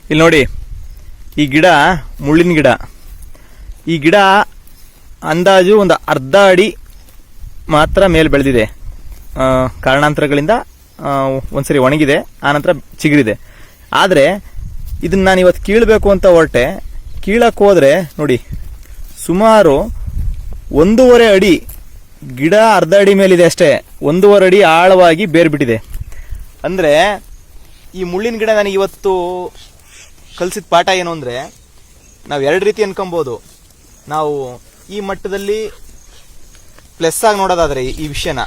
ಇಲ್ಲಿ ನೋಡಿ, ಈ ಗಿಡ ಮುಳ್ಳಿನ ಗಿಡ. ಈ ಗಿಡ ಅಂದಾಜು ಒಂದು ಅರ್ಧ ಅಡಿ ಮಾತ್ರ ಮೇಲೆ ಬೆಳೆದಿದೆ. ಕಾರಣಾಂತರಗಳಿಂದ ಒಂದ್ಸರಿ ಒಣಗಿದೆ, ಆನಂತರ ಚಿಗುರಿದೆ. ಆದರೆ ಇದನ್ನ ನಾನು ಇವತ್ತು ಕೀಳಬೇಕು ಅಂತ ಹೊರಟೆ. ಕೀಳಕ್ಕೆ ಹೋದ್ರೆ ನೋಡಿ, ಸುಮಾರು 1.5 ಅಡಿ ಗಿಡ, ಅರ್ಧ ಅಡಿ ಮೇಲಿದೆ ಅಷ್ಟೇ, 1.5 ಅಡಿ ಆಳವಾಗಿ ಬೇರ್ಬಿಟ್ಟಿದೆ. ಅಂದರೆ ಈ ಮುಳ್ಳಿನ ಗಿಡ ನನಗೆ ಇವತ್ತು ಕಲಿಸಿದ ಪಾಠ ಏನು ಅಂದರೆ, ನಾವು 2 ರೀತಿ ಅನ್ಕೊಬೋದು. ನಾವು ಈ ಮಟ್ಟದಲ್ಲಿ ಪ್ಲಸ್ ಆಗಿ ನೋಡೋದಾದ್ರೆ ಈ ವಿಷಯನ,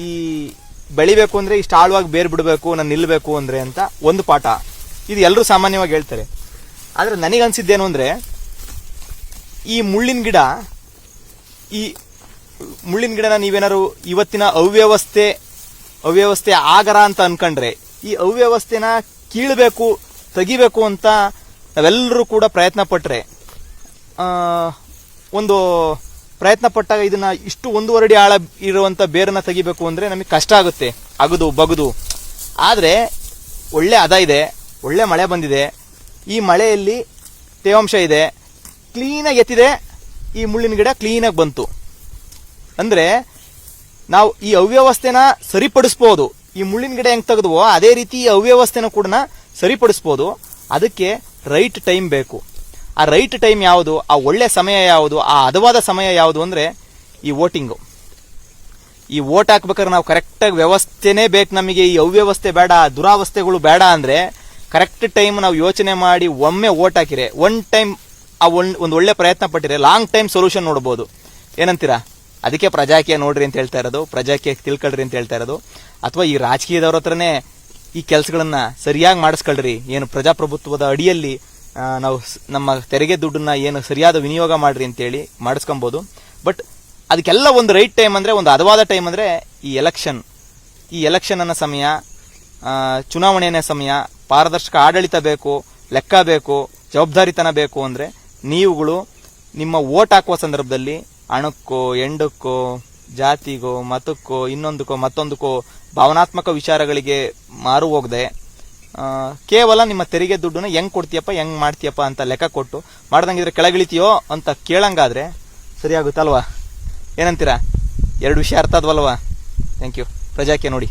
ಈ ಬೆಳಿಬೇಕು ಅಂದರೆ ಇಷ್ಟು ಆಳವಾಗಿ ಬೇರ್ ಬಿಡಬೇಕು, ನಾನು ನಿಲ್ಲಬೇಕು ಅಂದರೆ ಅಂತ ಒಂದು ಪಾಠ. ಇದು ಎಲ್ಲರೂ ಸಾಮಾನ್ಯವಾಗಿ ಹೇಳ್ತಾರೆ. ಆದರೆ ನನಗನ್ಸಿದ್ದೇನು ಅಂದರೆ, ಈ ಮುಳ್ಳಿನ ಗಿಡನ ನೀವೇನಾದ್ರು ಇವತ್ತಿನ ಅವ್ಯವಸ್ಥೆ ಆಗರ ಅಂತ ಅನ್ಕೊಂಡ್ರೆ, ಈ ಅವ್ಯವಸ್ಥೆನ ಕೀಳಬೇಕು, ತೆಗಿಬೇಕು ಅಂತ ನಾವೆಲ್ಲರೂ ಕೂಡ ಪ್ರಯತ್ನ ಪಟ್ಟರೆ, ಒಂದು ಪ್ರಯತ್ನ ಪಟ್ಟಾಗ ಇದನ್ನ ಇಷ್ಟು 1.5 ಅಡಿ ಆಳ ಇರುವಂತ ಬೇರನ್ನ ತೆಗಿಬೇಕು ಅಂದ್ರೆ ನಮಗೆ ಕಷ್ಟ ಆಗುತ್ತೆ, ಅಗದು ಬಗದು. ಆದರೆ ಒಳ್ಳೆ ಹದ ಇದೆ, ಒಳ್ಳೆ ಮಳೆ ಬಂದಿದೆ, ಈ ಮಳೆಯಲ್ಲಿ ತೇವಾಂಶ ಇದೆ, ಕ್ಲೀನಾಗಿ ಎತ್ತಿದೆ, ಈ ಮುಳ್ಳಿನ ಗಿಡ ಕ್ಲೀನಾಗಿ ಬಂತು. ಅಂದ್ರೆ ನಾವು ಈ ಅವ್ಯವಸ್ಥೆನ ಸರಿಪಡಿಸ್ಬೋದು. ಈ ಮುಳ್ಳಿನ ಗಿಡ ಹೆಂಗ್ ತೆಗೆದ್ವೋ ಅದೇ ರೀತಿ ಈ ಅವ್ಯವಸ್ಥೆನ ಕೂಡ ಸರಿಪಡಿಸ್ಬೋದು. ಅದಕ್ಕೆ ರೈಟ್ ಟೈಮ್ ಬೇಕು. ಆ ರೈಟ್ ಟೈಮ್ ಯಾವುದು, ಆ ಒಳ್ಳೆ ಸಮಯ ಯಾವುದು, ಆ ಹದವಾದ ಸಮಯ ಯಾವುದು ಅಂದರೆ ಈ ವೋಟಿಂಗು. ಈ ವೋಟ್ ಹಾಕ್ಬೇಕಾದ್ರೆ ನಾವು ಕರೆಕ್ಟಾಗಿ ವ್ಯವಸ್ಥೆನೇ ಬೇಕು ನಮಗೆ. ಈ ಅವ್ಯವಸ್ಥೆ ಬೇಡ, ದುರಾವಸ್ಥೆಗಳು ಬೇಡ ಅಂದರೆ ಕರೆಕ್ಟ್ ಟೈಮ್ ನಾವು ಯೋಚನೆ ಮಾಡಿ ಒಮ್ಮೆ ವೋಟ್ ಹಾಕಿರೆ, ಒನ್ ಟೈಮ್ ಒಂದು ಒಳ್ಳೆ ಪ್ರಯತ್ನ ಪಟ್ಟಿರೆ ಲಾಂಗ್ ಟೈಮ್ ಸೊಲ್ಯೂಷನ್ ನೋಡ್ಬೋದು. ಏನಂತೀರಾ? ಅದಕ್ಕೆ ಪ್ರಜಾಕೀಯ ನೋಡ್ರಿ ಅಂತ ಹೇಳ್ತಾ ಇರೋದು, ಪ್ರಜಾಕೀಯ ತಿಳ್ಕೊಳ್ರಿ ಅಂತ ಹೇಳ್ತಾ ಇರೋದು. ಅಥವಾ ಈ ರಾಜಕೀಯದವ್ರ ಹತ್ರನೇ ಈ ಕೆಲಸಗಳನ್ನ ಸರಿಯಾಗಿ ಮಾಡಿಸ್ಕೊಳ್ರಿ. ಏನು ಪ್ರಜಾಪ್ರಭುತ್ವದ ಅಡಿಯಲ್ಲಿ ನಾವು ನಮ್ಮ ತೆರಿಗೆ ದುಡ್ಡನ್ನ ಏನು ಸರಿಯಾದ ವಿನಿಯೋಗ ಮಾಡ್ರಿ ಅಂತೇಳಿ ಮಾಡಿಸ್ಕೊಬೋದು. ಬಟ್ ಅದಕ್ಕೆಲ್ಲ ಒಂದು ರೈಟ್ ಟೈಮ್ ಅಂದರೆ, ಒಂದು ಹದವಾದ ಟೈಮ್ ಅಂದರೆ ಈ ಎಲೆಕ್ಷನ್ ಅನ್ನೋ ಸಮಯ, ಚುನಾವಣೆಯ ಸಮಯ, ಪಾರದರ್ಶಕ ಆಡಳಿತ ಬೇಕು, ಲೆಕ್ಕ ಬೇಕು, ಜವಾಬ್ದಾರಿತನ ಬೇಕು. ಅಂದರೆ ನೀವುಗಳು ನಿಮ್ಮ ವೋಟ್ ಹಾಕುವ ಸಂದರ್ಭದಲ್ಲಿ ಹಣಕ್ಕೋ, ಎಂಡಕ್ಕೋ, ಜಾತಿಗೋ, ಮತಕ್ಕೋ, ಇನ್ನೊಂದಕ್ಕೋ ಮತ್ತೊಂದಕ್ಕೋ ಭಾವನಾತ್ಮಕ ವಿಚಾರಗಳಿಗೆ ಮಾರು ಹೋಗದೆ ಕೇವಲ ನಿಮ್ಮ ತೆರಿಗೆ ದುಡ್ಡನ್ನ ಹೆಂಗ್ ಕೊಡ್ತೀಯಪ್ಪ, ಹೆಂಗ್ ಮಾಡ್ತೀಯಪ್ಪ ಅಂತ ಲೆಕ್ಕ ಕೊಟ್ಟು ಮಾಡ್ದಂಗಿದ್ರೆ ಕೆಳಗಿಳಿತೀಯೋ ಅಂತ ಕೇಳಂಗಾದ್ರೆ ಸರಿಯಾಗುತ್ತಲ್ವಾ? ಏನಂತೀರಾ? 2 ವಿಷಯ ಅರ್ಥ ಆದ್ವಲ್ವಾ? Thank you. ಪ್ರಜಾಕೀಯ ನೋಡಿ.